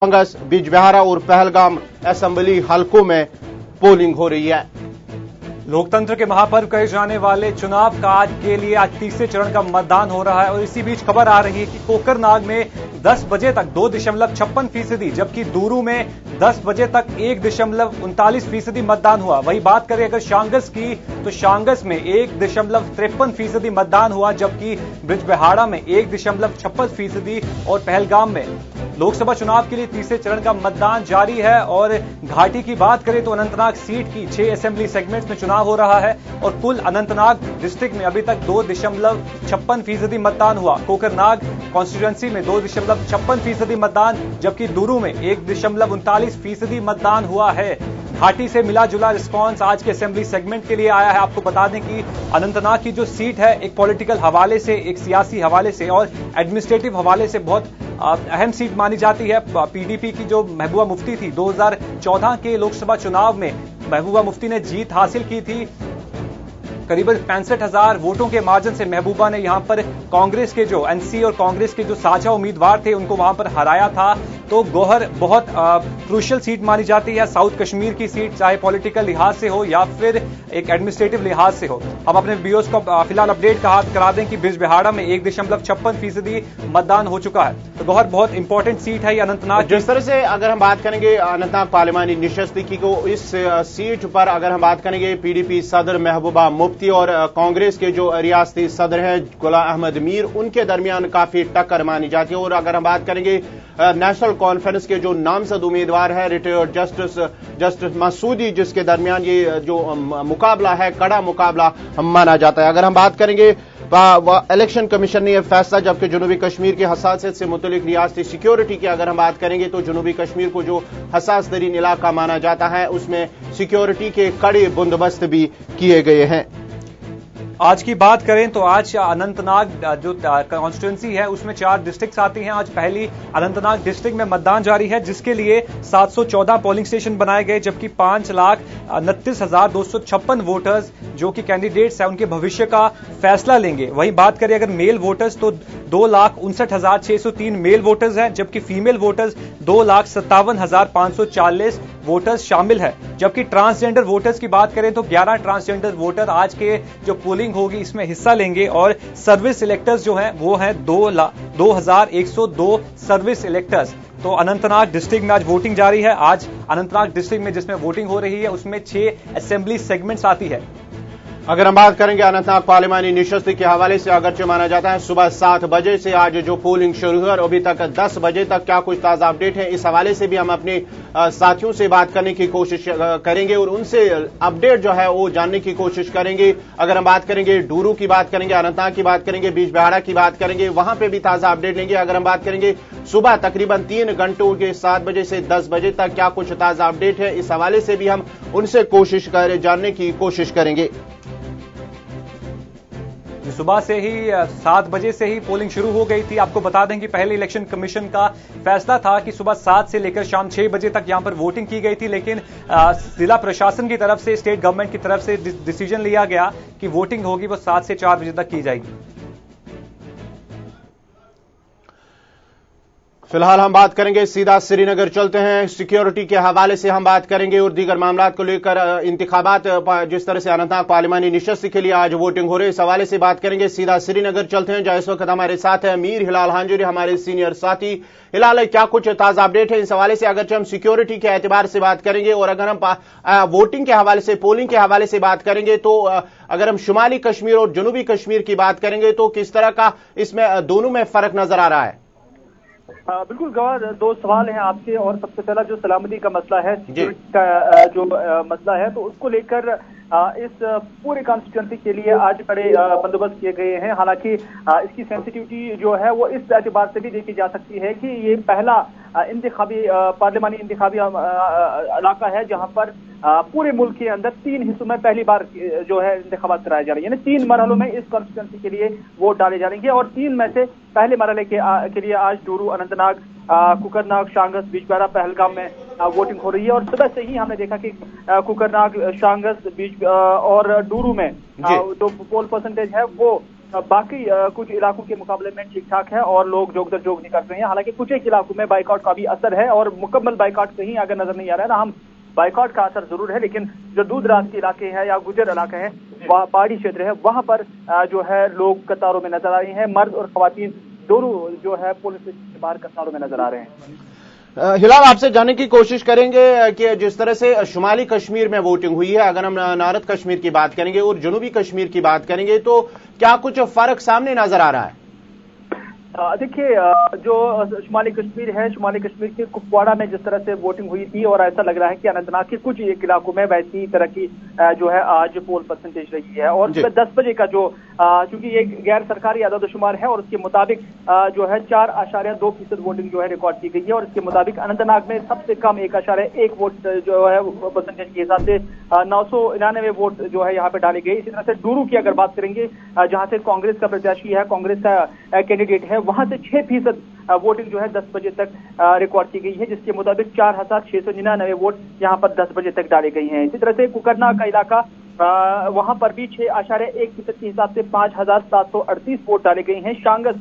कांग्रेस बिजबिहारा और पहलगाम असेंबली हलकों में पोलिंग हो रही है। लोकतंत्र के महापर्व कहे जाने वाले चुनाव का आज के लिए आज तीसरे चरण का मतदान हो रहा है और इसी बीच खबर आ रही है कि कोकरनाग में 10 बजे तक 2.56%, जबकि दूरू में 10 बजे तक 1.39% मतदान हुआ। वही बात करें अगर शांगस की तो शांगस में 1.53% मतदान हुआ, जबकि बिजबिहारा में 1.56% और पहलगाम में लोकसभा चुनाव के लिए तीसरे चरण का मतदान जारी है। और घाटी की बात करें तो अनंतनाग सीट की 6 असेंबली सेगमेंट्स में चुनाव हो रहा है और कुल अनंतनाग डिस्ट्रिक्ट में अभी तक 2.56% मतदान हुआ। कोकरनाग कॉन्स्टिट्यूएंसी में 2.56% मतदान, जबकि दूरू में 1.39% मतदान हुआ है। घाटी से मिला जुला रिस्पांस आज के असेंबली सेगमेंट के लिए आया है। आपको बता दें कि अनंतनाग की जो सीट है एक पॉलिटिकल हवाले से, एक सियासी हवाले से और एडमिनिस्ट्रेटिव हवाले से बहुत अहम सीट मानी जाती है। पीडीपी की जो महबूबा मुफ्ती थी 2014 के लोकसभा चुनाव में महबूबा मुफ्ती ने जीत हासिल की थी। करीबन 65,000 वोटों के मार्जिन से महबूबा ने यहां पर कांग्रेस के जो एनसी और कांग्रेस के जो साझा उम्मीदवार थे उनको वहां पर हराया था। तो गोहर बहुत क्रूशियल सीट मानी जाती है, साउथ कश्मीर की सीट, चाहे पॉलिटिकल लिहाज से हो या फिर एक एडमिनिस्ट्रेटिव लिहाज से हो। हम अपने व्यूअर्स को फिलहाल अपडेट करा दें कि बिजबिहारा में 1.56% मतदान हो चुका है। तो गोहर बहुत इंपॉर्टेंट सीट है ये अनंतनाग। जिस तरह से अगर हम बात करेंगे अनंतनाग पार्लिमानी निशस्ती की को, इस सीट पर अगर हम बात करेंगे पीडीपी सदर महबूबा मुफ्ती और कांग्रेस के जो रियासती सदर हैं गुलाम अहमद मीर, उनके दरमियान काफी टक्कर मानी जाती है। और अगर हम बात करेंगे नेशनल कॉन्फ्रेंस के जो नामजद उम्मीदवार है रिटायर्ड जस्टिस मसूदी, जिसके दरमियान ये जो मुकाबला है कड़ा मुकाबला माना जाता है। अगर हम बात करेंगे इलेक्शन कमीशन ने यह फैसला, जबकि जनूबी कश्मीर की हसासियत से मुतलिक रियासती सिक्योरिटी की अगर हम बात करेंगे तो जनूबी कश्मीर को जो हसास तरीन इलाका माना जाता है उसमें सिक्योरिटी के कड़े बंदोबस्त भी किए गए हैं। आज की बात करें तो आज अनंतनाग जो कॉन्स्टिट्यूएंसी है उसमें 4 डिस्ट्रिक्ट्स आती हैं। आज पहली अनंतनाग डिस्ट्रिक्ट में मतदान जारी है, जिसके लिए 714 पोलिंग स्टेशन बनाए गए, जबकि 5,29,256 वोटर्स जो कि कैंडिडेट्स हैं उनके भविष्य का फैसला लेंगे। वहीं बात करें अगर मेल वोटर्स तो 2,59,603 मेल वोटर्स हैं, जबकि फीमेल वोटर्स 2,57,540 वोटर्स शामिल है। जबकि ट्रांसजेंडर वोटर्स की बात करें तो 11 ट्रांसजेंडर वोटर आज के जो पोलिंग होगी इसमें हिस्सा लेंगे और सर्विस इलेक्टर्स जो हैं वो हैं 2,102 सर्विस इलेक्टर्स। तो अनंतनाग डिस्ट्रिक्ट में आज वोटिंग जारी है। आज अनंतनाग डिस्ट्रिक्ट में जिसमें वोटिंग हो रही है उसमें 6 असेंबली सेगमेंट्स आती है। अगर हम बात करेंगे अनंतनाग पार्लिमानी निशस्ती के हवाले से, अगरचे माना जाता है सुबह 7 बजे से आज जो पोलिंग शुरू हुई और अभी तक 10 बजे तक क्या कुछ ताजा अपडेट है, इस हवाले से भी हम अपने साथियों से बात करने की कोशिश करेंगे और उनसे अपडेट जो है वो जानने की कोशिश करेंगे। अगर हम बात करेंगे डूरू की बात करेंगे, अनंतनाग की बात करेंगे, बिजबिहारा की बात करेंगे, वहां पर भी ताजा अपडेट लेंगे। अगर हम बात करेंगे सुबह तकरीबन 3 घंटों के 7 बजे से 10 बजे तक क्या कुछ ताजा अपडेट है, इस हवाले से भी हम उनसे जानने की कोशिश करेंगे। सुबह से ही 7 बजे से ही पोलिंग शुरू हो गई थी। आपको बता दें कि पहले इलेक्शन कमीशन का फैसला था कि सुबह 7 से लेकर शाम 6 बजे तक यहां पर वोटिंग की गई थी, लेकिन जिला प्रशासन की तरफ से, स्टेट गवर्नमेंट की तरफ से डिसीजन लिया गया कि वोटिंग होगी वो 7 से 4 बजे तक की जाएगी। फिलहाल हम बात करेंगे, सीधा श्रीनगर चलते हैं। सिक्योरिटी के हवाले से हम बात करेंगे और दीगर मामलात को लेकर इंतखाबात जिस तरह से अनंतनाग पार्लिमानी निशस्ती के लिए आज वोटिंग हो रही है, इस हवाले से बात करेंगे। सीधा श्रीनगर चलते हैं जहां इस वक्त हमारे साथ है मीर हिलाल हांजुरी, हमारे सीनियर साथी। हिलाल, क्या कुछ ताजा अपडेट है इस हवाले से, अगरचे हम सिक्योरिटी के एतबार से बात करेंगे और अगर हम वोटिंग के हवाले से, पोलिंग के हवाले से बात करेंगे तो अगर हम शुमाली कश्मीर और जनूबी कश्मीर की बात करेंगे तो किस तरह का इसमें दोनों में फर्क नजर आ रहा है? बिल्कुल गवार, 2 सवाल हैं आपसे। और सबसे पहला जो सलामती का मसला है, सिक्योरिटी का जो मसला है, तो उसको लेकर इस पूरे कॉन्स्टिट्यूएंसी के लिए आज बड़े बंदोबस्त किए गए हैं। हालांकि इसकी सेंसिटिविटी जो है वो इस एतबार से भी देखी जा सकती है कि ये पहला इंतखाबी पार्लिमानी इंतखाबी इलाका है जहां पर पूरे मुल्क के अंदर 3 हिस्सों में पहली बार जो है इंतखाबात कराए जा रहे हैं, यानी 3 मरहलों में इस कॉन्स्टिट्यूएंसी के लिए वोट डाले जाएंगे और 3 में से पहले मरहले के लिए आज डूरू, अनंतनाग, कोकरनाग, शांगस, बिजबिहारा, पहलगाम में वोटिंग हो रही है। और सुबह से ही हमने देखा कि कोकरनाग, शांगस, और डूरू में जो पोल परसेंटेज है वो बाकी कुछ इलाकों के मुकाबले में ठीक ठाक है और लोग जोग दर जोग नहीं कर रहे हैं। हालांकि कुछ एक इलाकों में बाइकआउट का भी असर है और मुकम्मल बाइकआउट कहीं आगे नजर नहीं आ रहा है ना। हम बाइकआउट का असर जरूर है, लेकिन जो दूर दराज के इलाके हैं या गुजर इलाके हैं, पहाड़ी क्षेत्र है, वहां पर जो है लोग कतारों में नजर आ रहे हैं। मर्द और खवातीन दोनों जो है पुलिस के बाहर कतारों में नजर आ रहे हैं। हिलाल, आपसे जानने की कोशिश करेंगे कि जिस तरह से शुमाली कश्मीर में वोटिंग हुई है, अगर हम नारद कश्मीर की बात करेंगे और जनूबी कश्मीर की बात करेंगे, तो क्या कुछ फर्क सामने नजर आ रहा है? देखिए, जो शुमाली कश्मीर है, शुमाली कश्मीर के कुपवाड़ा में जिस तरह से वोटिंग हुई थी और ऐसा लग रहा है कि अनंतनाग के कुछ एक इलाकों में वैसी तरह की जो है आज पोल परसेंटेज रही है। और 10 बजे का जो चूंकि ये गैर सरकारी आदमशुमार है और उसके मुताबिक जो है 4.2% वोटिंग जो है रिकॉर्ड की गई है और इसके मुताबिक अनंतनाग में सबसे कम 1.1 वोट जो है परसेंटेज के हिसाब से 999 वोट जो है यहाँ पे डाले गए। इसी तरह से डूरू की अगर बात करेंगे, जहाँ से कांग्रेस का प्रत्याशी है, कांग्रेस का कैंडिडेट है, वहां से 6% वोटिंग जो है 10 बजे तक रिकॉर्ड की गई है, जिसके मुताबिक 4,699 वोट यहाँ पर 10 बजे तक डाले गए हैं। इसी तरह से कुकरना का इलाका, वहां पर भी 6.1% के हिसाब से 5,738 वोट डाले गए हैं। शांगस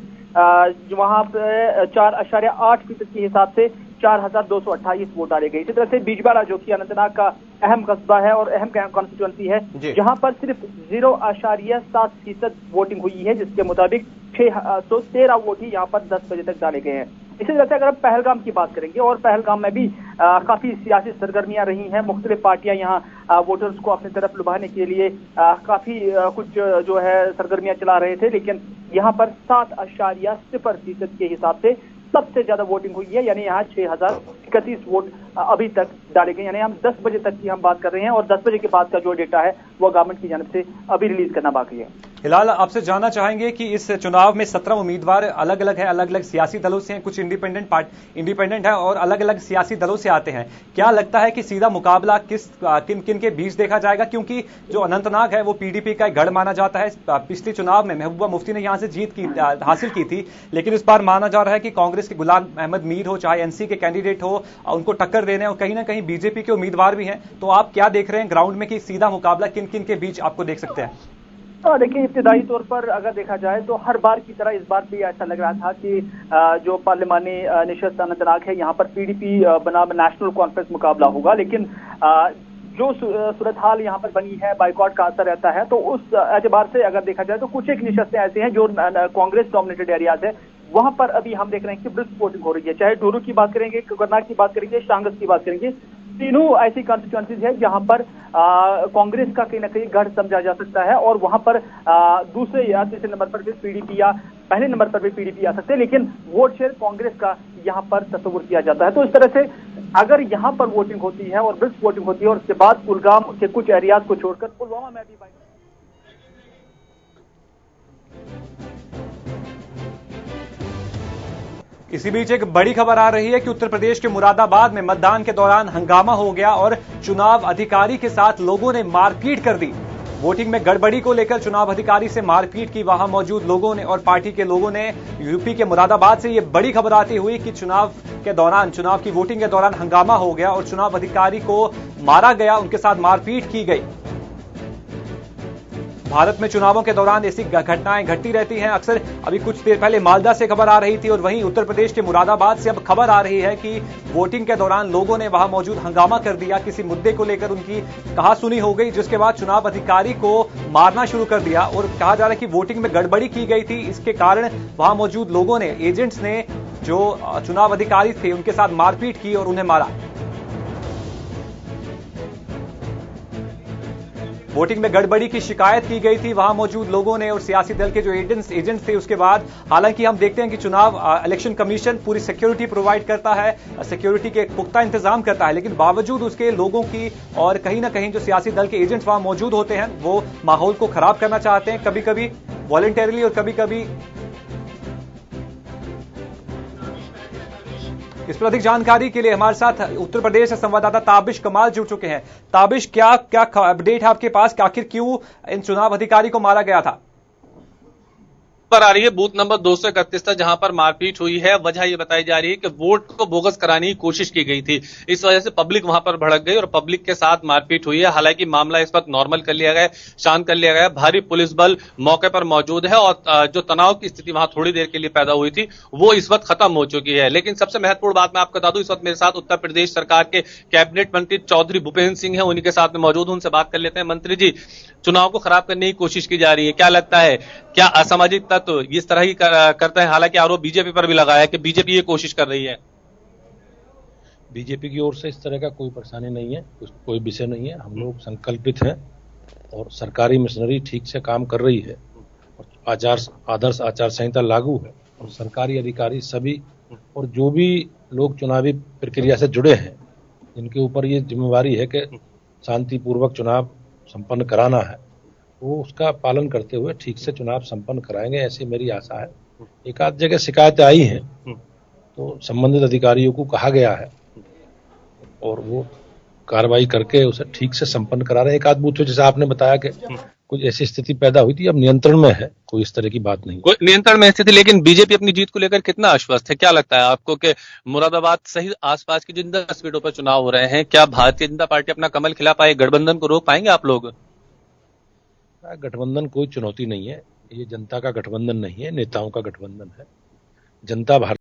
वहां पर 4.8% के हिसाब से 4,228 वोट डाले गए। इसी तरह से बीजवाड़ा, जो कि अनंतनाग का अहम कस्बा है और अहम कॉन्स्टिट्यूंसी है, जहां पर सिर्फ 0.7% वोटिंग हुई है, जिसके मुताबिक 613 वोट ही यहाँ पर 10 बजे तक डाले गए हैं। इसी तरह से अगर हम पहलगाम की बात करेंगे, और पहलगाम में भी काफी सियासी सरगर्मियां रही हैं। मुख्तलिफ पार्टियां यहाँ वोटर्स को अपनी तरफ लुभाने के लिए काफी कुछ जो है सरगर्मियां चला रहे थे, लेकिन यहाँ पर 7.0% के हिसाब से सबसे ज्यादा वोटिंग हुई है, यानी यहाँ 6,031 वोट अभी तक डाले गए। यानी हम 10 बजे तक की हम बात कर रहे हैं और 10 बजे के बाद का जो डेटा है वो गवर्नमेंट की जानिब से अभी रिलीज करना बाकी है। हिलाल, आपसे जानना चाहेंगे कि इस चुनाव में 17 उम्मीदवार अलग अलग हैं, अलग अलग सियासी दलों से हैं, कुछ इंडिपेंडेंट है और अलग अलग सियासी दलों से आते हैं। क्या लगता है कि सीधा मुकाबला किन किन के बीच देखा जाएगा? क्योंकि जो अनंतनाग है वो पीडीपी का एक गढ़ माना जाता है। पिछले चुनाव में महबूबा मुफ्ती ने यहां से जीत हासिल की थी, लेकिन इस बार माना जा रहा है कि कांग्रेस के गुलाम अहमद मीर हो, चाहे एनसी के कैंडिडेट हो, उनको टक्कर देने और कहीं ना कहीं बीजेपी के उम्मीदवार भी हैं। तो आप क्या देख रहे हैं ग्राउंड में कि सीधा मुकाबला किन किन के बीच आपको देख सकते हैं? देखिए, इब्तिदाई तौर पर अगर देखा जाए तो हर बार की तरह इस बार भी ऐसा लग रहा था कि जो पार्लिमानी निशस्त अनंतनाग है, यहाँ पर पीडीपी बनाम नेशनल कॉन्फ्रेंस मुकाबला होगा। लेकिन जो सूरत हाल यहाँ पर बनी है, बाइकआउट का असर रहता है, तो उस एतबार से अगर देखा जाए तो कुछ एक निशस्तें ऐसे हैं जो कांग्रेस डोमिनेटेड एरियाज है, वहां पर अभी हम देख रहे हैं कि ब्रिस्क वोटिंग हो रही है। चाहे डोरू की बात करेंगे, कुकरनाग की बात करेंगे, शांगस की बात करेंगे, तीनों ऐसी कॉन्स्टिट्यूंसीज है जहां पर कांग्रेस का कहीं ना कहीं गढ़ समझा जा सकता है और वहां पर दूसरे या तीसरे नंबर पर भी पीडीपी या पहले नंबर पर भी पीडीपी आ सकते हैं, लेकिन वोट शेयर कांग्रेस का यहां पर तस्वुर किया जाता है। तो इस तरह से अगर यहां पर वोटिंग होती है और ब्रिस्क वोटिंग होती है और उसके बाद कुलगाम के कुछ एरियाज को छोड़कर पुलवामा में भी इसी बीच एक बड़ी खबर आ रही है कि उत्तर प्रदेश के मुरादाबाद में मतदान के दौरान हंगामा हो गया और चुनाव अधिकारी के साथ लोगों ने मारपीट कर दी। वोटिंग में गड़बड़ी को लेकर चुनाव अधिकारी से मारपीट की वहां मौजूद लोगों ने और पार्टी के लोगों ने। यूपी के मुरादाबाद से यह बड़ी खबर आती हुई कि चुनाव की वोटिंग के दौरान हंगामा हो गया और चुनाव अधिकारी को मारा गया, उनके साथ मारपीट की गई। भारत में चुनावों के दौरान ऐसी घटनाएं घटती रहती हैं अक्सर। अभी कुछ देर पहले मालदा से खबर आ रही थी और वहीं उत्तर प्रदेश के मुरादाबाद से अब खबर आ रही है कि वोटिंग के दौरान लोगों ने वहां मौजूद हंगामा कर दिया, किसी मुद्दे को लेकर उनकी कहासुनी हो गई, जिसके बाद चुनाव अधिकारी को मारना शुरू कर दिया और कहा जा रहा है कि वोटिंग में गड़बड़ी की गई थी। इसके कारण वहां मौजूद लोगों ने, एजेंट्स ने जो चुनाव अधिकारी थे उनके साथ मारपीट की और उन्हें मारा। वोटिंग में गड़बड़ी की शिकायत की गई थी वहां मौजूद लोगों ने और सियासी दल के जो एजेंट्स थे। उसके बाद हालांकि हम देखते हैं कि इलेक्शन कमीशन पूरी सिक्योरिटी प्रोवाइड करता है, सिक्योरिटी के पुख्ता इंतजाम करता है, लेकिन बावजूद उसके लोगों की और कहीं ना कहीं जो सियासी दल के एजेंट्स वहां मौजूद होते हैं वो माहौल को खराब करना चाहते हैं, कभी कभी वॉलंटरली और कभी कभी। इस पर अधिक जानकारी के लिए हमारे साथ उत्तर प्रदेश से संवाददाता ताबिश कमाल जुड़ चुके हैं। ताबिश, क्या क्या अपडेट है आपके पास कि आखिर क्यों इन चुनाव अधिकारी को मारा गया था? खबर आ रही है बूथ नंबर 231 तक, जहां पर मारपीट हुई है। वजह ये बताई जा रही है कि वोट को बोगस कराने की कोशिश की गई थी, इस वजह से पब्लिक वहां पर भड़क गई और पब्लिक के साथ मारपीट हुई है। हालांकि मामला इस वक्त नॉर्मल कर लिया गया, शांत कर लिया गया। भारी पुलिस बल मौके पर मौजूद है और जो तनाव की स्थिति वहां थोड़ी देर के लिए पैदा हुई थी वो इस वक्त खत्म हो चुकी है। लेकिन सबसे महत्वपूर्ण बात मैं आपको बता दूं, इस वक्त मेरे साथ उत्तर प्रदेश सरकार के कैबिनेट मंत्री चौधरी भूपेंद्र सिंह है, उन्हीं के साथ में मौजूद हूं, उनसे बात कर लेते हैं। मंत्री जी, चुनाव को खराब करने की कोशिश की जा रही है, क्या लगता है क्या असामाजिक तत्व इस तरह की करते हैं? हालांकि आरोप बीजेपी पर भी लगाया है कि बीजेपी ये कोशिश कर रही है। बीजेपी की ओर से इस तरह का कोई परेशानी नहीं है, कोई विषय नहीं है। हम लोग संकल्पित हैं और सरकारी मशीनरी ठीक से काम कर रही है और आदर्श आचार संहिता लागू है और सरकारी अधिकारी सभी और जो भी लोग चुनावी प्रक्रिया से जुड़े हैं, जिनके ऊपर ये जिम्मेवारी है कि शांतिपूर्वक चुनाव संपन्न कराना है, वो उसका पालन करते हुए ठीक से चुनाव संपन्न कराएंगे, ऐसी मेरी आशा है। एक आध जगह शिकायतें आई हैं तो संबंधित अधिकारियों को कहा गया है और वो कार्रवाई करके उसे ठीक से संपन्न करा रहे हैं। एक आध बूथ जैसे आपने बताया कि कुछ ऐसी स्थिति पैदा हुई थी, अब नियंत्रण में है, कोई इस तरह की बात नहीं। कोई नियंत्रण में स्थिति, लेकिन बीजेपी अपनी जीत को लेकर कितना आश्वस्त है? क्या लगता है आपको कि मुरादाबाद सहित आसपास की जिन 10 सीटों पर चुनाव हो रहे हैं, क्या भारतीय जनता पार्टी अपना कमल खिला पाए, गठबंधन को रोक पाएंगे आप लोग? गठबंधन कोई चुनौती नहीं है, ये जनता का गठबंधन नहीं है, नेताओं का गठबंधन है। जनता भारत